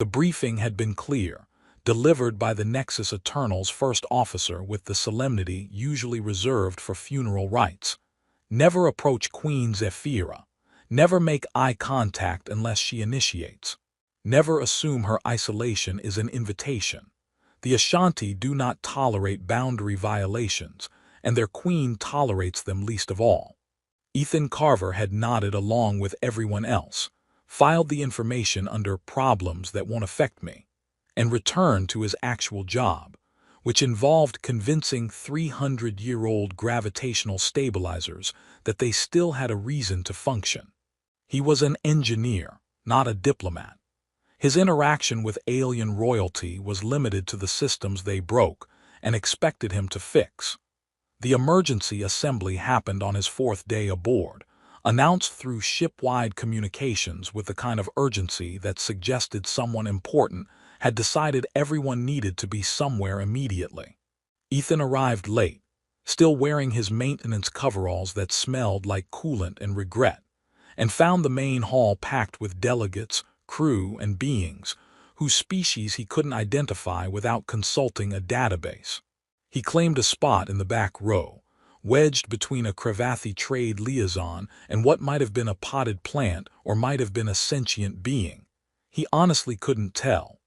The briefing had been clear, delivered by the Nexus Eternal's first officer with the solemnity usually reserved for funeral rites. Never approach Queen Zephyra. Never make eye contact unless she initiates. Never assume her isolation is an invitation. The Ashanti do not tolerate boundary violations, and their queen tolerates them least of all. Ethan Carver had nodded along with everyone else, filed the information under "problems that won't affect me," and returned to his actual job, which involved convincing 300-year-old gravitational stabilizers that they still had a reason to function. He was an engineer, not a diplomat. His interaction with alien royalty was limited to the systems they broke and expected him to fix. The emergency assembly happened on his fourth day aboard, announced through ship-wide communications with the kind of urgency that suggested someone important had decided everyone needed to be somewhere immediately. Ethan arrived late, still wearing his maintenance coveralls that smelled like coolant and regret, and found the main hall packed with delegates, crew, and beings whose species he couldn't identify without consulting a database. He claimed a spot in the back row, wedged between a Cravathi trade liaison and what might have been a potted plant or might have been a sentient being. He honestly couldn't tell.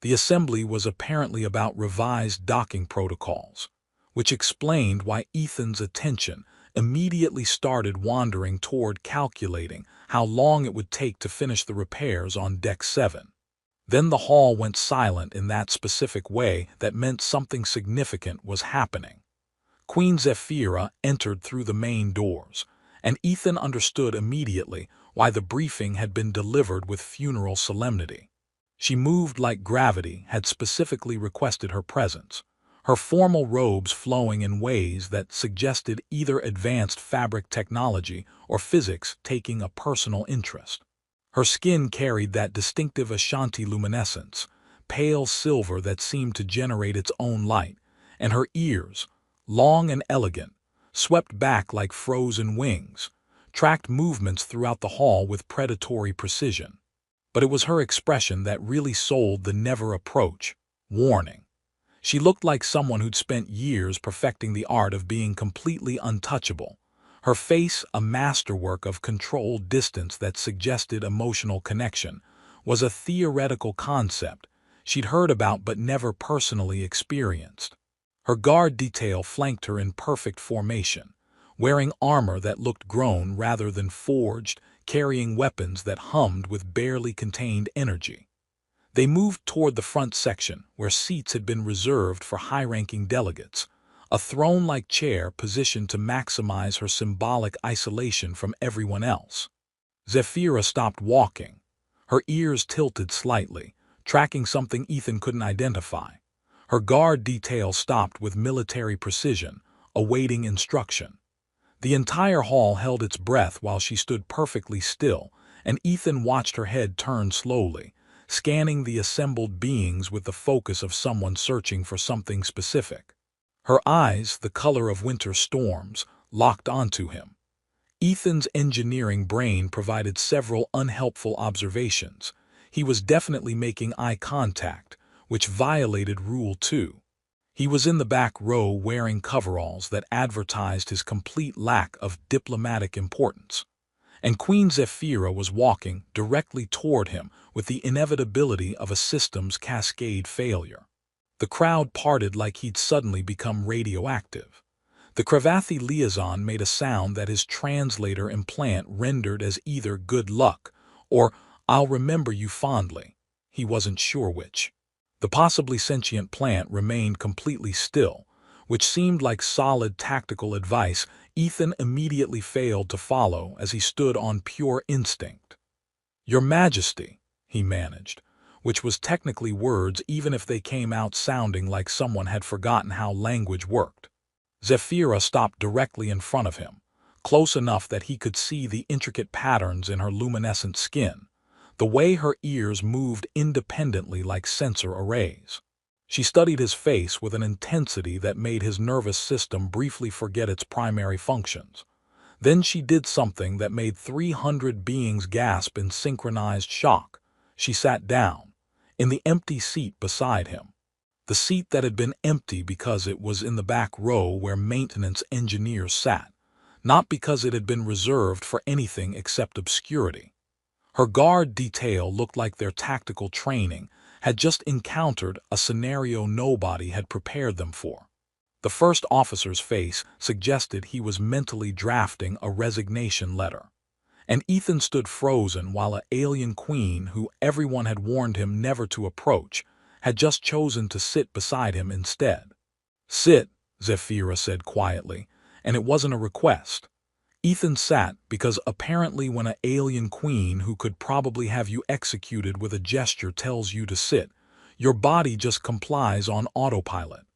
The assembly was apparently about revised docking protocols, which explained why Ethan's attention immediately started wandering toward calculating how long it would take to finish the repairs on Deck 7. Then the hall went silent in that specific way that meant something significant was happening. Queen Zephyra entered through the main doors, and Ethan understood immediately why the briefing had been delivered with funeral solemnity. She moved like gravity had specifically requested her presence, her formal robes flowing in ways that suggested either advanced fabric technology or physics taking a personal interest. Her skin carried that distinctive Ashanti luminescence, pale silver that seemed to generate its own light, and her ears, long and elegant, swept back like frozen wings, tracked movements throughout the hall with predatory precision. But it was her expression that really sold the never approach warning. She looked like someone who'd spent years perfecting the art of being completely untouchable, her face a masterwork of controlled distance that suggested emotional connection, was a theoretical concept she'd heard about but never personally experienced. Her guard detail flanked her in perfect formation, wearing armor that looked grown rather than forged, carrying weapons that hummed with barely contained energy. They moved toward the front section, where seats had been reserved for high-ranking delegates, a throne-like chair positioned to maximize her symbolic isolation from everyone else. Zephyra stopped walking, her ears tilted slightly, tracking something Ethan couldn't identify. Her guard detail stopped with military precision, awaiting instruction. The entire hall held its breath while she stood perfectly still, and Ethan watched her head turn slowly, scanning the assembled beings with the focus of someone searching for something specific. Her eyes, the color of winter storms, locked onto him. Ethan's engineering brain provided several unhelpful observations. He was definitely making eye contact, which violated Rule 2. He was in the back row wearing coveralls that advertised his complete lack of diplomatic importance. And Queen Zephyra was walking directly toward him with the inevitability of a system's cascade failure. The crowd parted like he'd suddenly become radioactive. The Cravathi liaison made a sound that his translator implant rendered as either good luck or "I'll remember you fondly." He wasn't sure which. The possibly sentient plant remained completely still, which seemed like solid tactical advice Ethan immediately failed to follow as he stood on pure instinct. "Your Majesty," he managed, which was technically words even if they came out sounding like someone had forgotten how language worked. Zephyra stopped directly in front of him, close enough that he could see the intricate patterns in her luminescent skin, the way her ears moved independently like sensor arrays. She studied his face with an intensity that made his nervous system briefly forget its primary functions. Then she did something that made 300 beings gasp in synchronized shock. She sat down, in the empty seat beside him. The seat that had been empty because it was in the back row where maintenance engineers sat, not because it had been reserved for anything except obscurity. Her guard detail looked like their tactical training had just encountered a scenario nobody had prepared them for. The first officer's face suggested he was mentally drafting a resignation letter. And Ethan stood frozen while an alien queen who everyone had warned him never to approach had just chosen to sit beside him instead. "Sit," Zephyra said quietly, and it wasn't a request. Ethan sat because apparently when an alien queen who could probably have you executed with a gesture tells you to sit, your body just complies on autopilot.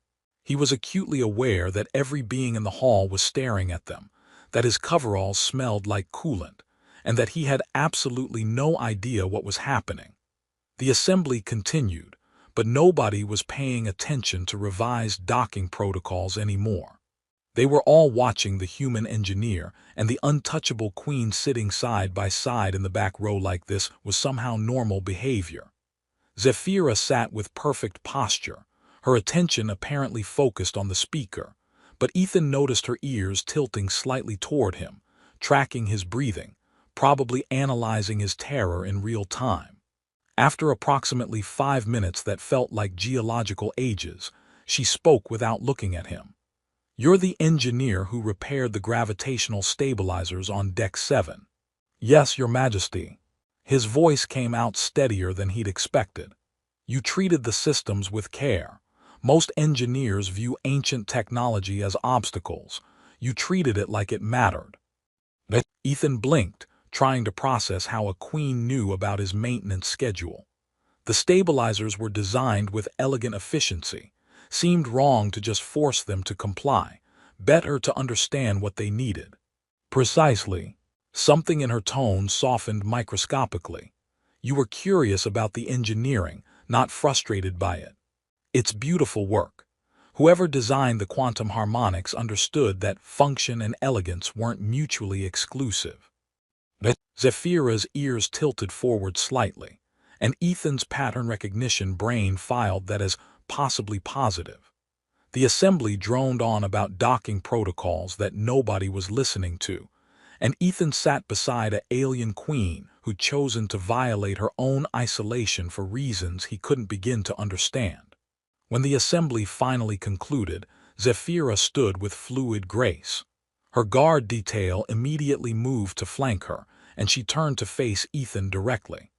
He was acutely aware that every being in the hall was staring at them, that his coveralls smelled like coolant, and that he had absolutely no idea what was happening. The assembly continued, but nobody was paying attention to revised docking protocols anymore. They were all watching the human engineer, and the untouchable queen sitting side by side in the back row like this was somehow normal behavior. Zephyra sat with perfect posture, her attention apparently focused on the speaker, but Ethan noticed her ears tilting slightly toward him, tracking his breathing, probably analyzing his terror in real time. After approximately 5 minutes that felt like geological ages, she spoke without looking at him. "You're the engineer who repaired the gravitational stabilizers on Deck 7. "Yes, Your Majesty." His voice came out steadier than he'd expected. "You treated the systems with care. Most engineers view ancient technology as obstacles. You treated it like it mattered." Ethan blinked, trying to process how a queen knew about his maintenance schedule. The stabilizers were designed with elegant efficiency. Seemed wrong to just force them to comply. Better to understand what they needed. "Precisely." Something in her tone softened microscopically. "You were curious about the engineering, not frustrated by it. It's beautiful work. Whoever designed the quantum harmonics understood that function and elegance weren't mutually exclusive." Zephyra's ears tilted forward slightly, and Ethan's pattern recognition brain filed that as possibly positive. The assembly droned on about docking protocols that nobody was listening to, and Ethan sat beside an alien queen who'd chosen to violate her own isolation for reasons he couldn't begin to understand. When the assembly finally concluded, Zephyra stood with fluid grace. Her guard detail immediately moved to flank her, and she turned to face Ethan directly.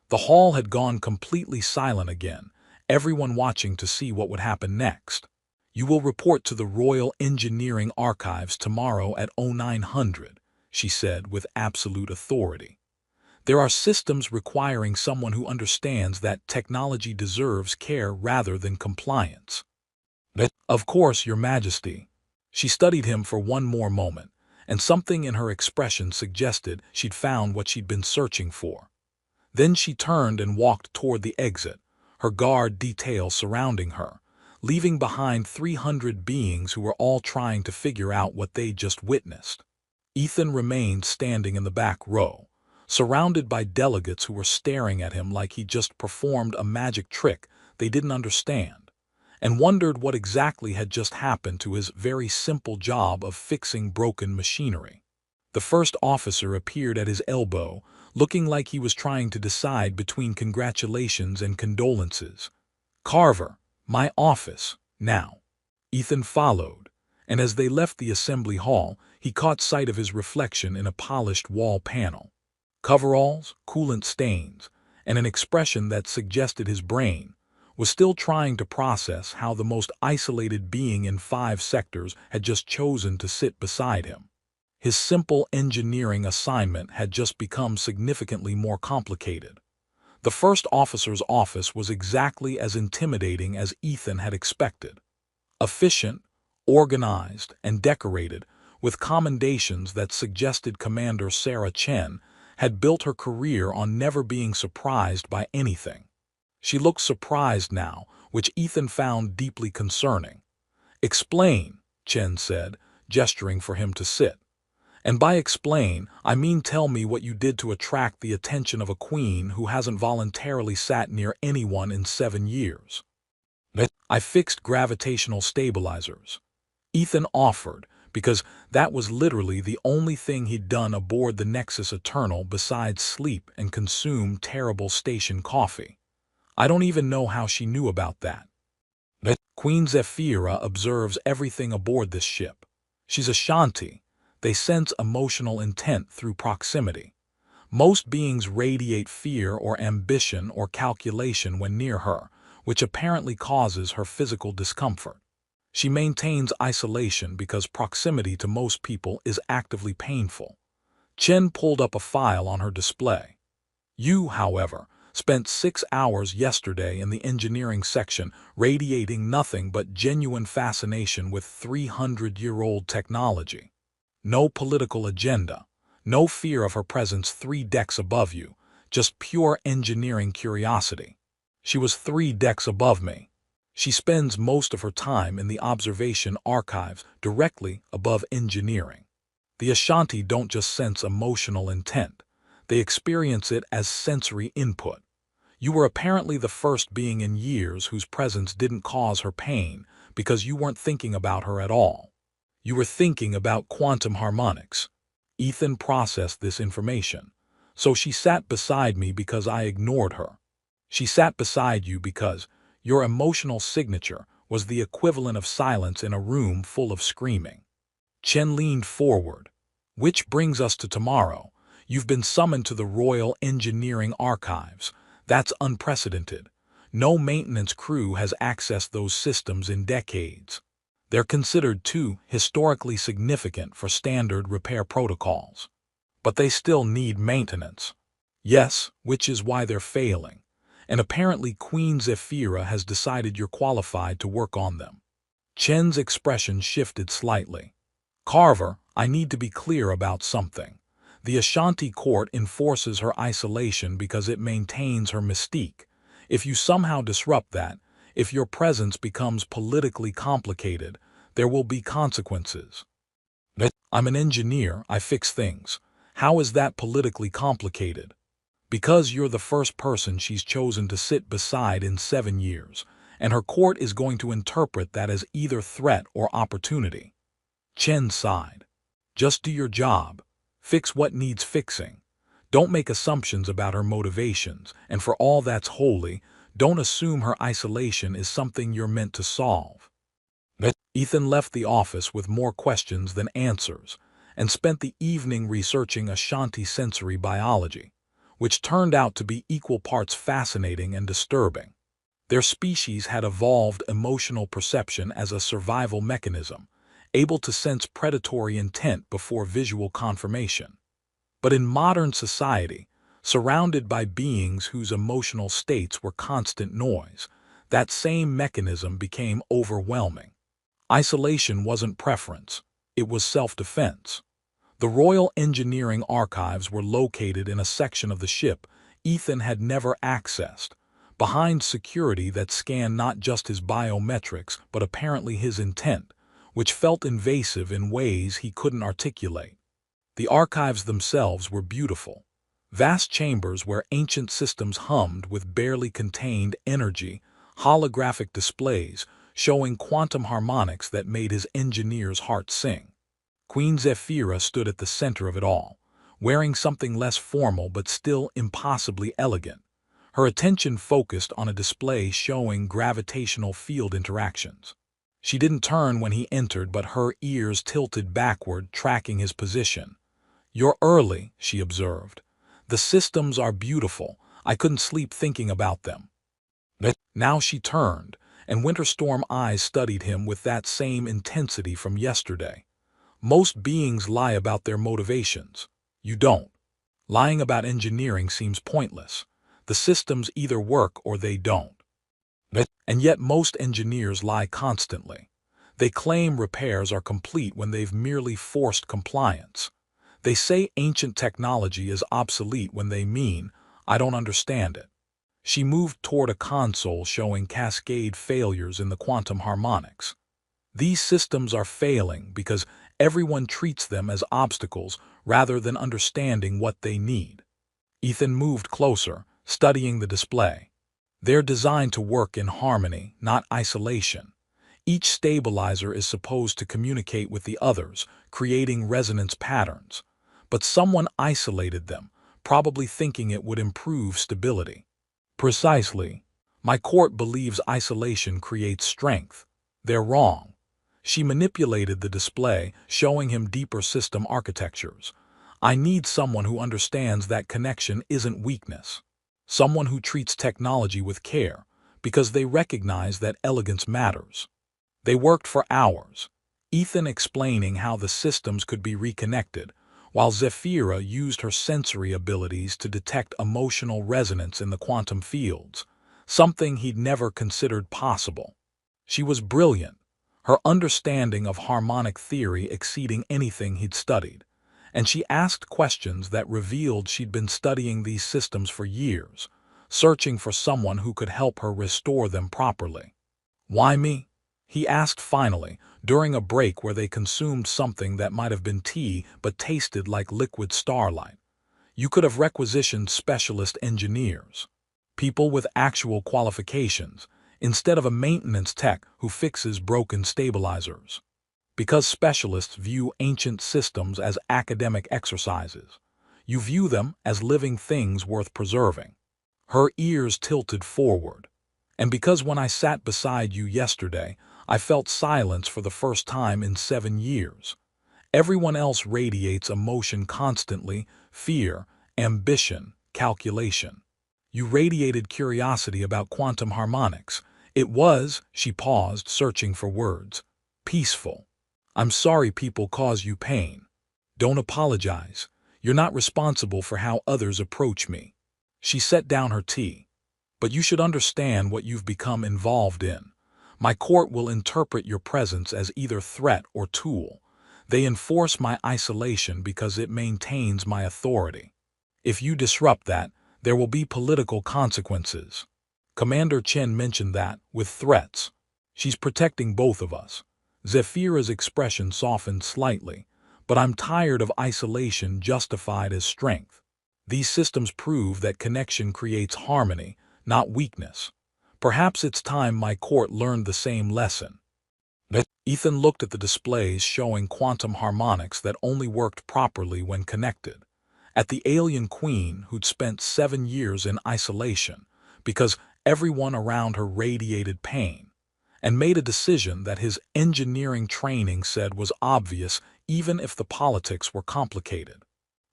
The hall had gone completely silent again, everyone watching to see what would happen next. "You will report to the Royal Engineering Archives tomorrow at 0900, she said with absolute authority. "There are systems requiring someone who understands that technology deserves care rather than compliance." "Of course, Your Majesty." She studied him for one more moment, and something in her expression suggested she'd found what she'd been searching for. Then she turned and walked toward the exit, her guard detail surrounding her, leaving behind 300 beings who were all trying to figure out what they'd just witnessed. Ethan remained standing in the back row, surrounded by delegates who were staring at him like he'd just performed a magic trick they didn't understand, and wondered what exactly had just happened to his very simple job of fixing broken machinery. The first officer appeared at his elbow, looking like he was trying to decide between congratulations and condolences. "Carver, my office, now." Ethan followed, and as they left the assembly hall, he caught sight of his reflection in a polished wall panel. Coveralls, coolant stains, and an expression that suggested his brain was still trying to process how the most isolated being in 5 sectors had just chosen to sit beside him. His simple engineering assignment had just become significantly more complicated. The first officer's office was exactly as intimidating as Ethan had expected. Efficient, organized, and decorated, with commendations that suggested Commander Sarah Chen had built her career on never being surprised by anything. She looked surprised now, which Ethan found deeply concerning. "Explain," Chen said, gesturing for him to sit. And by explain, I mean tell me what you did to attract the attention of a queen who hasn't voluntarily sat near anyone in 7 years. I fixed gravitational stabilizers. Ethan offered, because that was literally the only thing he'd done aboard the Nexus Eternal besides sleep and consume terrible station coffee. I don't even know how she knew about that. Queen Zephyra observes everything aboard this ship. She's a Shanti. They sense emotional intent through proximity. Most beings radiate fear or ambition or calculation when near her, which apparently causes her physical discomfort. She maintains isolation because proximity to most people is actively painful. Chen pulled up a file on her display. You, however, spent 6 hours yesterday in the engineering section radiating nothing but genuine fascination with 300-year-old technology. No political agenda, no fear of her presence 3 decks above you, just pure engineering curiosity. She was 3 decks above me. She spends most of her time in the observation archives directly above engineering. The Ashanti don't just sense emotional intent. They experience it as sensory input. You were apparently the first being in years whose presence didn't cause her pain because you weren't thinking about her at all. You were thinking about quantum harmonics. Ethan processed this information. So she sat beside me because I ignored her. She sat beside you because your emotional signature was the equivalent of silence in a room full of screaming. Chen leaned forward. Which brings us to tomorrow. You've been summoned to the Royal Engineering Archives. That's unprecedented. No maintenance crew has accessed those systems in decades. They're considered too historically significant for standard repair protocols. But they still need maintenance. Yes, which is why they're failing. And apparently Queen Zephyra has decided you're qualified to work on them. Chen's expression shifted slightly. Carver, I need to be clear about something. The Ashanti court enforces her isolation because it maintains her mystique. If you somehow disrupt that, if your presence becomes politically complicated, there will be consequences. I'm an engineer, I fix things. How is that politically complicated? Because you're the first person she's chosen to sit beside in 7 years, and her court is going to interpret that as either threat or opportunity. Chen sighed. Just do your job. Fix what needs fixing. Don't make assumptions about her motivations, and for all that's holy, don't assume her isolation is something you're meant to solve. Ethan left the office with more questions than answers, and spent the evening researching Ashanti sensory biology, which turned out to be equal parts fascinating and disturbing. Their species had evolved emotional perception as a survival mechanism, able to sense predatory intent before visual confirmation. But in modern society, surrounded by beings whose emotional states were constant noise, that same mechanism became overwhelming. Isolation wasn't preference, it was self-defense. The Royal Engineering Archives were located in a section of the ship Ethan had never accessed, behind security that scanned not just his biometrics but apparently his intent, which felt invasive in ways he couldn't articulate. The archives themselves were beautiful. Vast chambers where ancient systems hummed with barely contained energy, holographic displays showing quantum harmonics that made his engineer's heart sing. Queen Zephyra stood at the center of it all, wearing something less formal but still impossibly elegant. Her attention focused on a display showing gravitational field interactions. She didn't turn when he entered, but her ears tilted backward, tracking his position. "You're early," she observed. "The systems are beautiful. I couldn't sleep thinking about them." Now she turned, and Winterstorm eyes studied him with that same intensity from yesterday. Most beings lie about their motivations. You don't. Lying about engineering seems pointless. The systems either work or they don't. And yet most engineers lie constantly. They claim repairs are complete when they've merely forced compliance. They say ancient technology is obsolete when they mean, I don't understand it. She moved toward a console showing cascade failures in the quantum harmonics. These systems are failing because everyone treats them as obstacles rather than understanding what they need. Ethan moved closer, studying the display. They're designed to work in harmony, not isolation. Each stabilizer is supposed to communicate with the others, creating resonance patterns. But someone isolated them, probably thinking it would improve stability. Precisely. My court believes isolation creates strength. They're wrong. She manipulated the display, showing him deeper system architectures. I need someone who understands that connection isn't weakness. Someone who treats technology with care, because they recognize that elegance matters. They worked for hours, Ethan explaining how the systems could be reconnected, while Zephyra used her sensory abilities to detect emotional resonance in the quantum fields, something he'd never considered possible. She was brilliant, her understanding of harmonic theory exceeding anything he'd studied, and she asked questions that revealed she'd been studying these systems for years, searching for someone who could help her restore them properly. "Why me?" he asked finally, during a break where they consumed something that might have been tea but tasted like liquid starlight. "You could have requisitioned specialist engineers, people with actual qualifications, instead of a maintenance tech who fixes broken stabilizers. Because specialists view ancient systems as academic exercises, you view them as living things worth preserving." Her ears tilted forward. "And because when I sat beside you yesterday, I felt silence for the first time in 7 years. Everyone else radiates emotion constantly, fear, ambition, calculation. You radiated curiosity about quantum harmonics. It was," she paused, searching for words, "peaceful. I'm sorry people cause you pain. Don't apologize. You're not responsible for how others approach me." She set down her tea. "But you should understand what you've become involved in. My court will interpret your presence as either threat or tool. They enforce my isolation because it maintains my authority. If you disrupt that, there will be political consequences." Commander Chen mentioned that, with threats. "She's protecting both of us." Zephyra's expression softened slightly. "But I'm tired of isolation justified as strength. These systems prove that connection creates harmony, not weakness. Perhaps it's time my court learned the same lesson." Ethan looked at the displays showing quantum harmonics that only worked properly when connected, at the alien queen who'd spent 7 years in isolation because everyone around her radiated pain, and made a decision that his engineering training said was obvious even if the politics were complicated.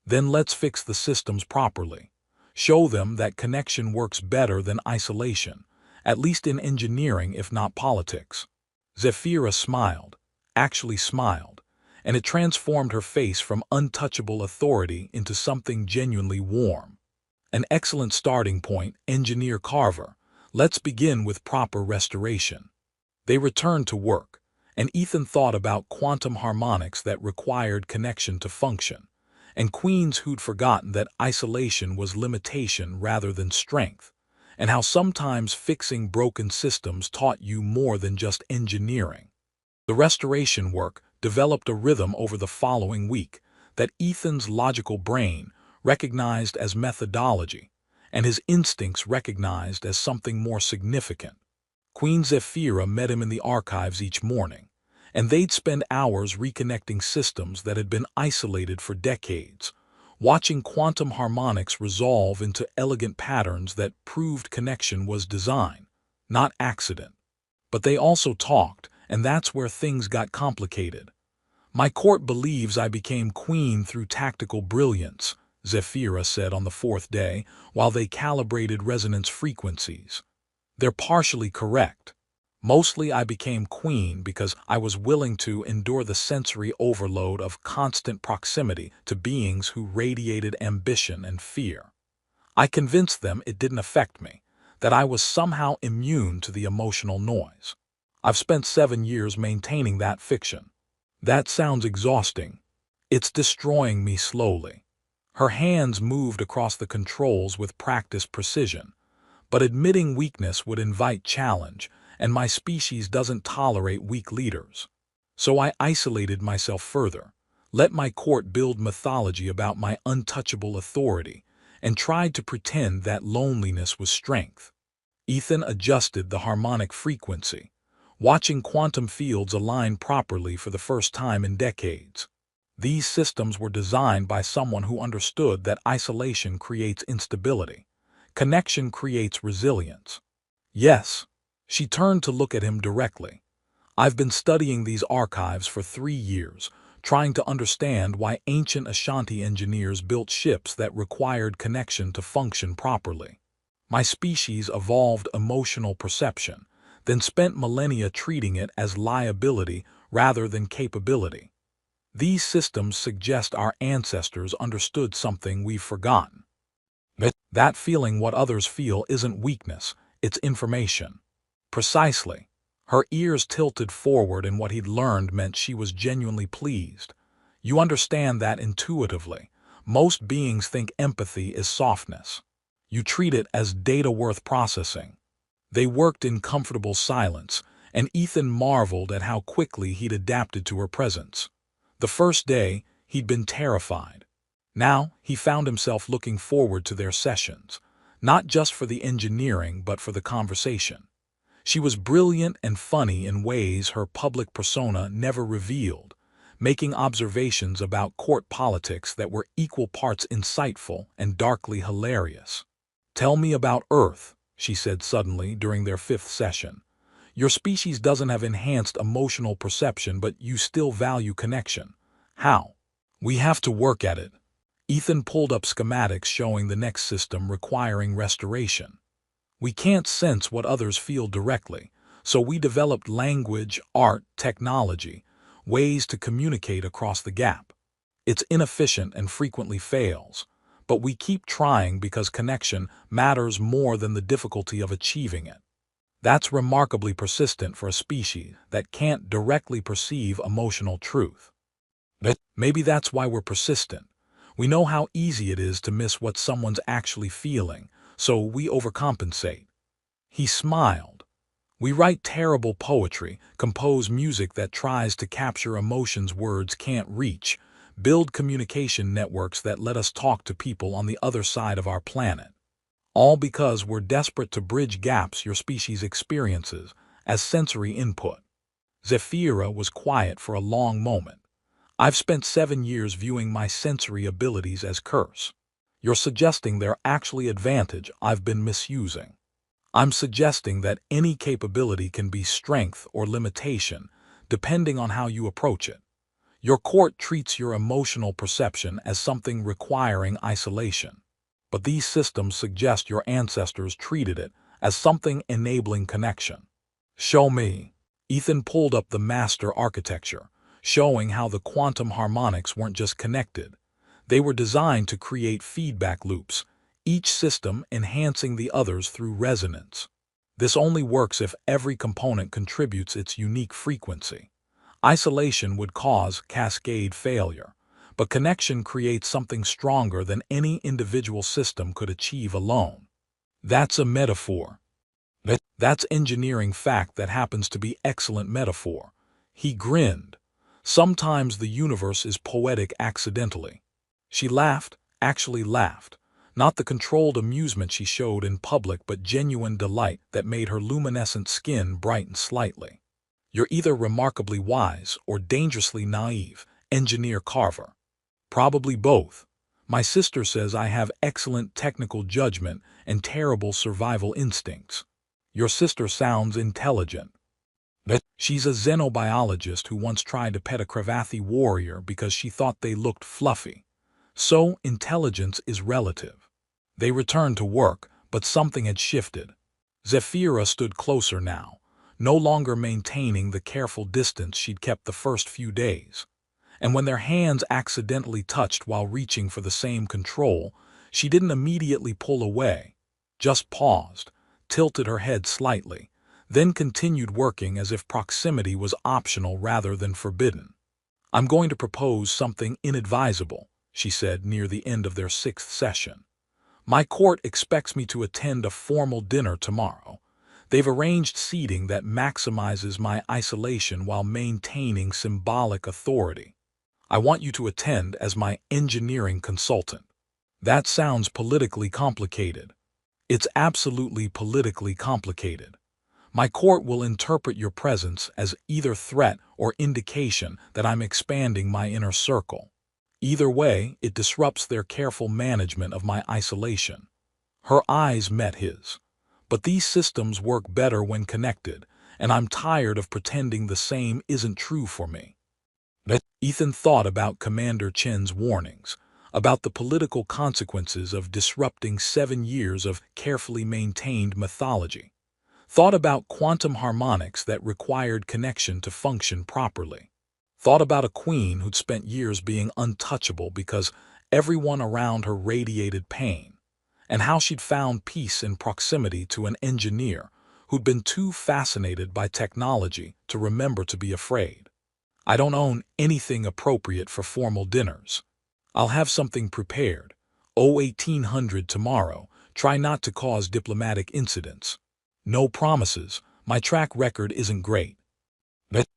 "Then let's fix the systems properly. Show them that connection works better than isolation, at least in engineering if not politics." Zephyra smiled, actually smiled, and it transformed her face from untouchable authority into something genuinely warm. "An excellent starting point, Engineer Carver. Let's begin with proper restoration." They returned to work, and Ethan thought about quantum harmonics that required connection to function, and queens who'd forgotten that isolation was limitation rather than strength, and how sometimes fixing broken systems taught you more than just engineering. The restoration work developed a rhythm over the following week that Ethan's logical brain recognized as methodology, and his instincts recognized as something more significant. Queen Zephyra met him in the archives each morning, and they'd spend hours reconnecting systems that had been isolated for decades, watching quantum harmonics resolve into elegant patterns that proved connection was design, not accident. But they also talked, and that's where things got complicated. "My court believes I became queen through tactical brilliance," Zephyra said on the 4th day, while they calibrated resonance frequencies. "They're partially correct. Mostly I became queen because I was willing to endure the sensory overload of constant proximity to beings who radiated ambition and fear. I convinced them it didn't affect me, that I was somehow immune to the emotional noise. I've spent 7 years maintaining that fiction." "That sounds exhausting." "It's destroying me slowly." Her hands moved across the controls with practiced precision. "But admitting weakness would invite challenge, and my species doesn't tolerate weak leaders." So I isolated myself further, let my court build mythology about my untouchable authority, and tried to pretend that loneliness was strength. Ethan adjusted the harmonic frequency, watching quantum fields align properly for the first time in decades. These systems were designed by someone who understood that isolation creates instability. Connection creates resilience. Yes, she turned to look at him directly. I've been studying these archives for 3 years, trying to understand why ancient Ashanti engineers built ships that required connection to function properly. My species evolved emotional perception, then spent millennia treating it as liability rather than capability. These systems suggest our ancestors understood something we've forgotten. That feeling what others feel isn't weakness, it's information. Precisely. Her ears tilted forward, and what he'd learned meant she was genuinely pleased. You understand that intuitively. Most beings think empathy is softness. You treat it as data worth processing. They worked in comfortable silence, and Ethan marveled at how quickly he'd adapted to her presence. The first day, he'd been terrified. Now, he found himself looking forward to their sessions, not just for the engineering but for the conversation. She was brilliant and funny in ways her public persona never revealed, making observations about court politics that were equal parts insightful and darkly hilarious. "Tell me about Earth," she said suddenly during their fifth session. "Your species doesn't have enhanced emotional perception, but you still value connection. How?" "We have to work at it." Ethan pulled up schematics showing the next system requiring restoration. "We can't sense what others feel directly, so we developed language, art, technology, ways to communicate across the gap. It's inefficient and frequently fails, but we keep trying because connection matters more than the difficulty of achieving it. That's remarkably persistent for a species that can't directly perceive emotional truth. But maybe that's why we're persistent. We know how easy it is to miss what someone's actually feeling, so we overcompensate." He smiled. "We write terrible poetry, compose music that tries to capture emotions words can't reach, build communication networks that let us talk to people on the other side of our planet. All because we're desperate to bridge gaps your species experiences as sensory input." Zephyra was quiet for a long moment. "I've spent 7 years viewing my sensory abilities as curse. You're suggesting they're actually advantage I've been misusing." "I'm suggesting that any capability can be strength or limitation, depending on how you approach it. Your court treats your emotional perception as something requiring isolation, but these systems suggest your ancestors treated it as something enabling connection." "Show me." Ethan pulled up the master architecture, showing how the quantum harmonics weren't just connected. They were designed to create feedback loops, each system enhancing the others through resonance. This only works if every component contributes its unique frequency. Isolation would cause cascade failure, but connection creates something stronger than any individual system could achieve alone. That's a metaphor. That's engineering fact that happens to be excellent metaphor. He grinned. Sometimes the universe is poetic accidentally. She laughed, actually laughed. Not the controlled amusement she showed in public, but genuine delight that made her luminescent skin brighten slightly. "You're either remarkably wise or dangerously naive, Engineer Carver." "Probably both. My sister says I have excellent technical judgment and terrible survival instincts." "Your sister sounds intelligent." "She's a xenobiologist who once tried to pet a Cravathi warrior because she thought they looked fluffy. So, intelligence is relative." They returned to work, but something had shifted. Zephyra stood closer now, no longer maintaining the careful distance she'd kept the first few days. And when their hands accidentally touched while reaching for the same control, she didn't immediately pull away, just paused, tilted her head slightly, then continued working as if proximity was optional rather than forbidden. "I'm going to propose something inadvisable," she said near the end of their 6th session. "My court expects me to attend a formal dinner tomorrow. They've arranged seating that maximizes my isolation while maintaining symbolic authority. I want you to attend as my engineering consultant. That sounds politically complicated. It's absolutely politically complicated. My court will interpret your presence as either threat or indication that I'm expanding my inner circle. Either way, it disrupts their careful management of my isolation. Her eyes met his. But these systems work better when connected, and I'm tired of pretending the same isn't true for me. Ethan thought about Commander Chen's warnings, about the political consequences of disrupting 7 years of carefully maintained mythology, thought about quantum harmonics that required connection to function properly, thought about a queen who'd spent years being untouchable because everyone around her radiated pain, and how she'd found peace in proximity to an engineer who'd been too fascinated by technology to remember to be afraid. I don't own anything appropriate for formal dinners. I'll have something prepared. 1800 tomorrow. Try not to cause diplomatic incidents. No promises. My track record isn't great.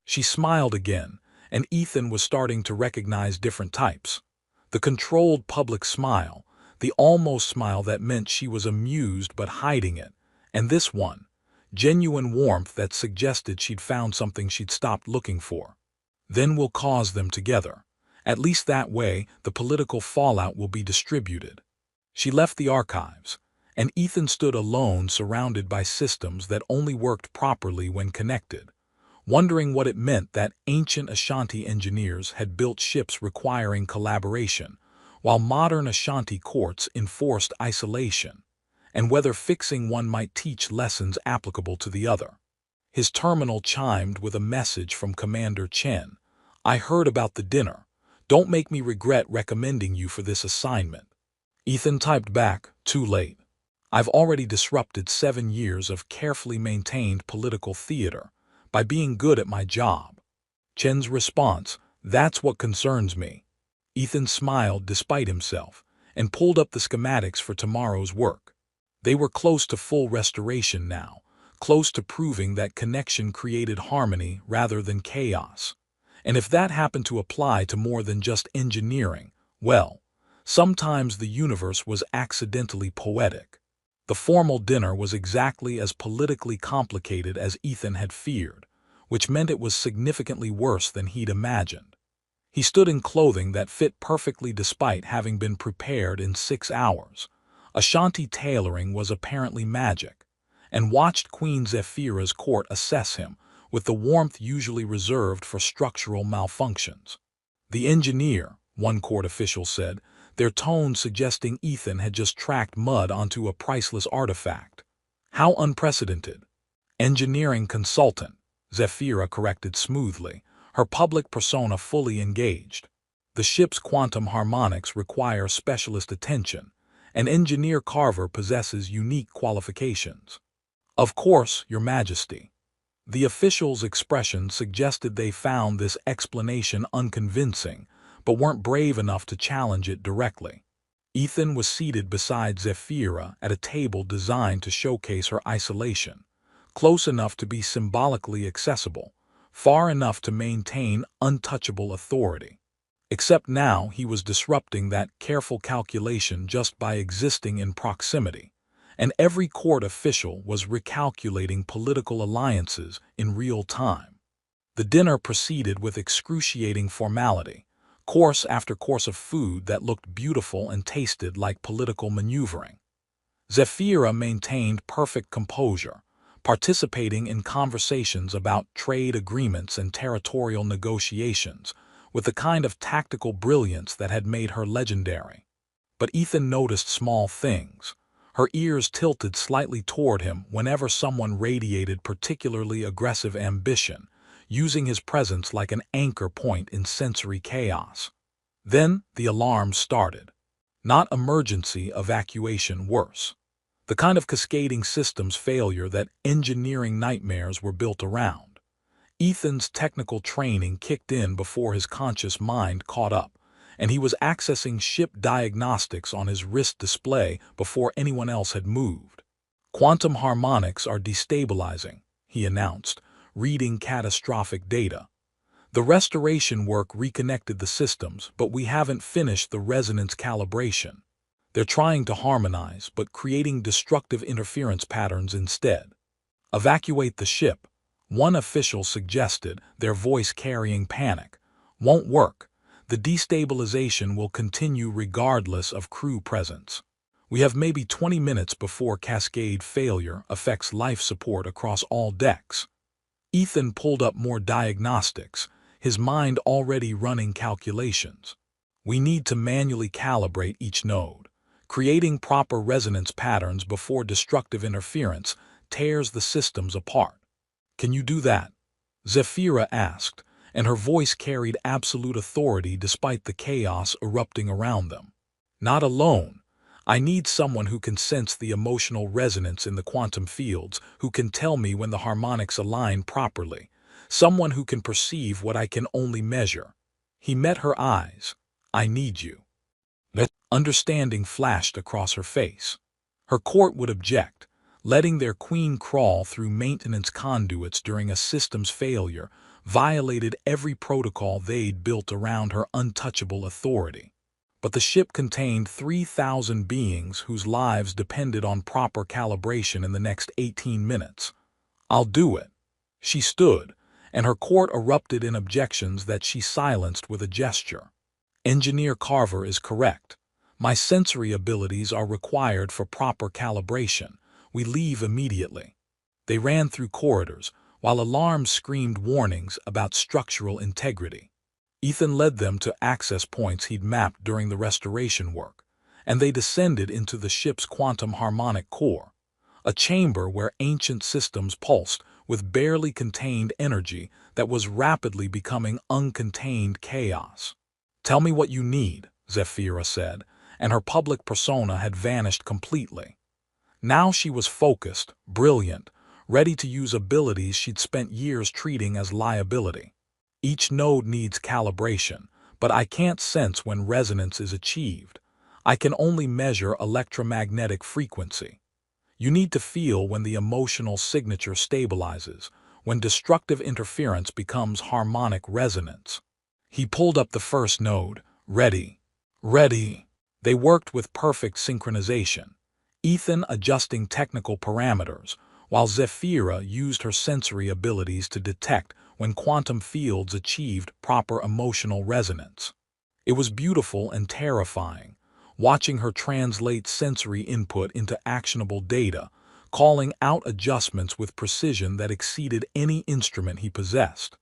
She smiled again, and Ethan was starting to recognize different types. The controlled public smile, the almost smile that meant she was amused but hiding it, and this one, genuine warmth that suggested she'd found something she'd stopped looking for. Then we'll cause them together. At least that way, the political fallout will be distributed. She left the archives, and Ethan stood alone surrounded by systems that only worked properly when connected, wondering what it meant that ancient Ashanti engineers had built ships requiring collaboration, while modern Ashanti courts enforced isolation, and whether fixing one might teach lessons applicable to the other. His terminal chimed with a message from Commander Chen. I heard about the dinner. Don't make me regret recommending you for this assignment. Ethan typed back, too late. I've already disrupted 7 years of carefully maintained political theater by being good at my job. Chen's response, that's what concerns me. Ethan smiled despite himself and pulled up the schematics for tomorrow's work. They were close to full restoration now, close to proving that connection created harmony rather than chaos. And if that happened to apply to more than just engineering, well, sometimes the universe was accidentally poetic. The formal dinner was exactly as politically complicated as Ethan had feared, which meant it was significantly worse than he'd imagined. He stood in clothing that fit perfectly despite having been prepared in 6 hours. Ashanti tailoring was apparently magic, and watched Queen Zephyra's court assess him with the warmth usually reserved for structural malfunctions. The engineer, one court official said, their tone suggesting Ethan had just tracked mud onto a priceless artifact. How unprecedented. Engineering consultant, Zephyra corrected smoothly, her public persona fully engaged. The ship's quantum harmonics require specialist attention, and Engineer Carver possesses unique qualifications. Of course, Your Majesty. The official's expression suggested they found this explanation unconvincing, but weren't brave enough to challenge it directly. Ethan was seated beside Zephyra at a table designed to showcase her isolation, close enough to be symbolically accessible, far enough to maintain untouchable authority. Except now he was disrupting that careful calculation just by existing in proximity, and every court official was recalculating political alliances in real time. The dinner proceeded with excruciating formality, course after course of food that looked beautiful and tasted like political maneuvering. Zephyra maintained perfect composure, participating in conversations about trade agreements and territorial negotiations, with the kind of tactical brilliance that had made her legendary. But Ethan noticed small things. Her ears tilted slightly toward him whenever someone radiated particularly aggressive ambition, using his presence like an anchor point in sensory chaos. Then the alarms started. Not emergency evacuation, worse. The kind of cascading systems failure that engineering nightmares were built around. Ethan's technical training kicked in before his conscious mind caught up, and he was accessing ship diagnostics on his wrist display before anyone else had moved. Quantum harmonics are destabilizing, he announced, reading catastrophic data. The restoration work reconnected the systems, but we haven't finished the resonance calibration. They're trying to harmonize, but creating destructive interference patterns instead. Evacuate the ship, one official suggested, their voice carrying panic. Won't work. The destabilization will continue regardless of crew presence. We have maybe 20 minutes before cascade failure affects life support across all decks. Ethan pulled up more diagnostics, his mind already running calculations. We need to manually calibrate each node. Creating proper resonance patterns before destructive interference tears the systems apart. Can you do that? Zephyra asked, and her voice carried absolute authority despite the chaos erupting around them. Not alone. I need someone who can sense the emotional resonance in the quantum fields, who can tell me when the harmonics align properly, someone who can perceive what I can only measure. He met her eyes. I need you. That understanding flashed across her face. Her court would object, letting their queen crawl through maintenance conduits during a system's failure violated every protocol they'd built around her untouchable authority. But the ship contained 3,000 beings whose lives depended on proper calibration in the next 18 minutes. I'll do it. She stood, and her court erupted in objections that she silenced with a gesture. Engineer Carver is correct. My sensory abilities are required for proper calibration. We leave immediately. They ran through corridors, while alarms screamed warnings about structural integrity. Ethan led them to access points he'd mapped during the restoration work, and they descended into the ship's quantum harmonic core, a chamber where ancient systems pulsed with barely contained energy that was rapidly becoming uncontained chaos. Tell me what you need, Zephyra said, and her public persona had vanished completely. Now she was focused, brilliant, ready to use abilities she'd spent years treating as liability. Each node needs calibration, but I can't sense when resonance is achieved. I can only measure electromagnetic frequency. You need to feel when the emotional signature stabilizes, when destructive interference becomes harmonic resonance. He pulled up the first node. Ready. Ready. They worked with perfect synchronization, Ethan adjusting technical parameters, while Zephyra used her sensory abilities to detect when quantum fields achieved proper emotional resonance. It was beautiful and terrifying, watching her translate sensory input into actionable data, calling out adjustments with precision that exceeded any instrument he possessed.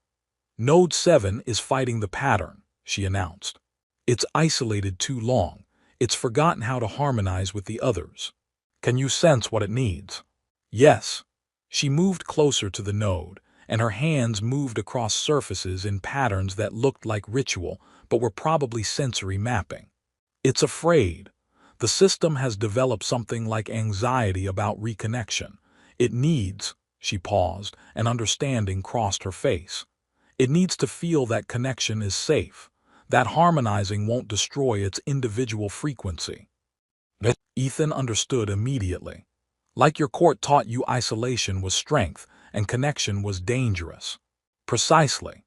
Node 7 is fighting the pattern, she announced. It's isolated too long. It's forgotten how to harmonize with the others. Can you sense what it needs? Yes. She moved closer to the node, and her hands moved across surfaces in patterns that looked like ritual but were probably sensory mapping. It's afraid. The system has developed something like anxiety about reconnection. It needs, she paused, and understanding crossed her face. It needs to feel that connection is safe, that harmonizing won't destroy its individual frequency. Ethan understood immediately. Like your court taught you, isolation was strength and connection was dangerous. Precisely.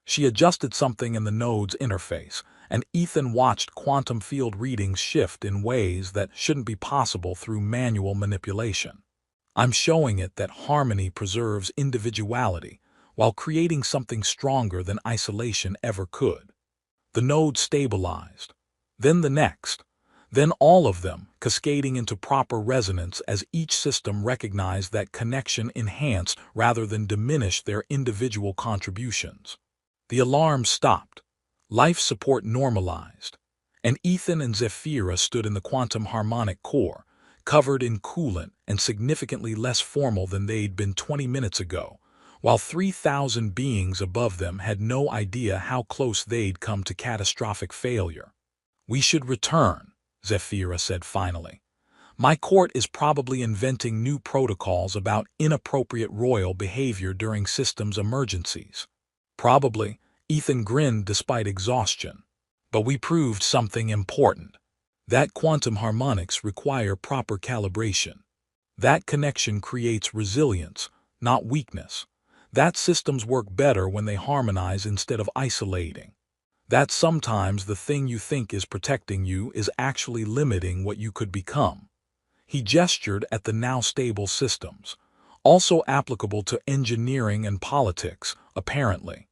She adjusted something in the node's interface, and Ethan watched quantum field readings shift in ways that shouldn't be possible through manual manipulation. I'm showing it that harmony preserves individuality while creating something stronger than isolation ever could. The node stabilized. Then the next. Then all of them, cascading into proper resonance as each system recognized that connection enhanced rather than diminished their individual contributions. The alarm stopped. Life support normalized. And Ethan and Zephyra stood in the quantum harmonic core, covered in coolant and significantly less formal than they'd been 20 minutes ago, while 3,000 beings above them had no idea how close they'd come to catastrophic failure. We should return, Zephyra said finally. My court is probably inventing new protocols about inappropriate royal behavior during systems emergencies. Probably, Ethan grinned despite exhaustion. But we proved something important. That quantum harmonics require proper calibration. That connection creates resilience, not weakness. That systems work better when they harmonize instead of isolating. That sometimes the thing you think is protecting you is actually limiting what you could become. He gestured at the now stable systems, also applicable to engineering and politics, apparently.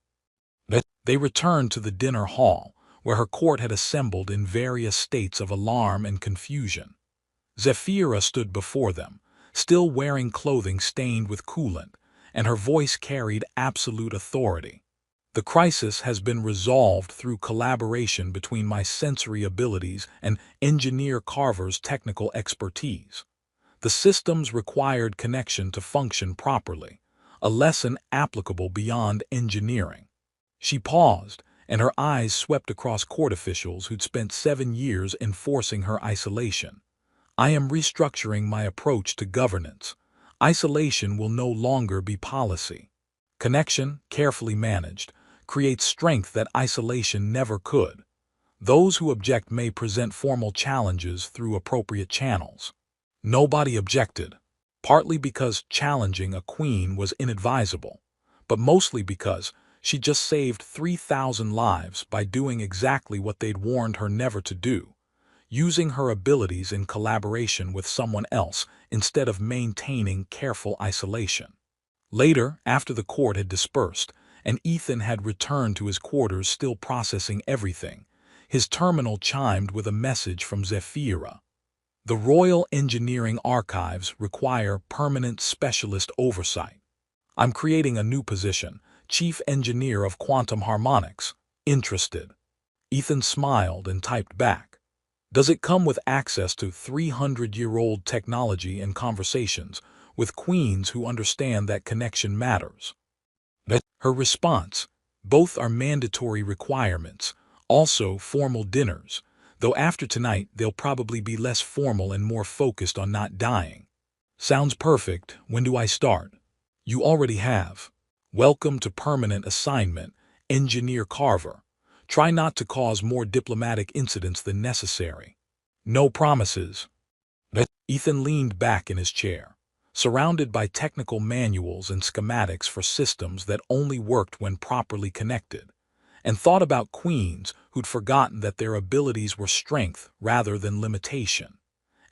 They returned to the dinner hall, where her court had assembled in various states of alarm and confusion. Zephyra stood before them, still wearing clothing stained with coolant, and her voice carried absolute authority. The crisis has been resolved through collaboration between my sensory abilities and Engineer Carver's technical expertise. The systems required connection to function properly, a lesson applicable beyond engineering. She paused, and her eyes swept across court officials who'd spent 7 years enforcing her isolation. I am restructuring my approach to governance. Isolation will no longer be policy. Connection, carefully managed, creates strength that isolation never could. Those who object may present formal challenges through appropriate channels. Nobody objected, partly because challenging a queen was inadvisable, but mostly because she just saved 3,000 lives by doing exactly what they'd warned her never to do, using her abilities in collaboration with someone else instead of maintaining careful isolation. Later, after the court had dispersed, and Ethan had returned to his quarters still processing everything, his terminal chimed with a message from Zephyra. The Royal Engineering Archives require permanent specialist oversight. I'm creating a new position, Chief Engineer of Quantum Harmonics. Interested? Ethan smiled and typed back. Does it come with access to 300-year-old technology and conversations with queens who understand that connection matters? Her response, both are mandatory requirements, also formal dinners, though after tonight they'll probably be less formal and more focused on not dying. Sounds perfect. When do I start? You already have. Welcome to permanent assignment, Engineer Carver. Try not to cause more diplomatic incidents than necessary. No promises. Ethan leaned back in his chair, surrounded by technical manuals and schematics for systems that only worked when properly connected, and thought about queens who'd forgotten that their abilities were strength rather than limitation,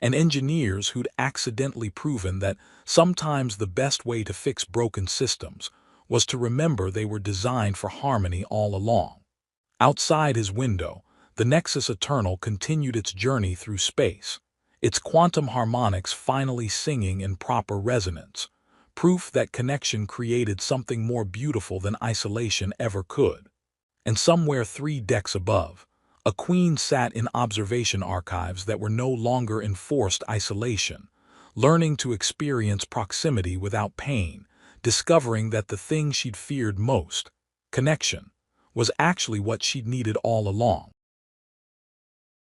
and engineers who'd accidentally proven that sometimes the best way to fix broken systems was to remember they were designed for harmony all along. Outside his window, the Nexus Eternal continued its journey through space, its quantum harmonics finally singing in proper resonance, proof that connection created something more beautiful than isolation ever could. And somewhere 3 decks above, a queen sat in observation archives that were no longer in forced isolation, learning to experience proximity without pain, discovering that the thing she'd feared most, connection, was actually what she'd needed all along.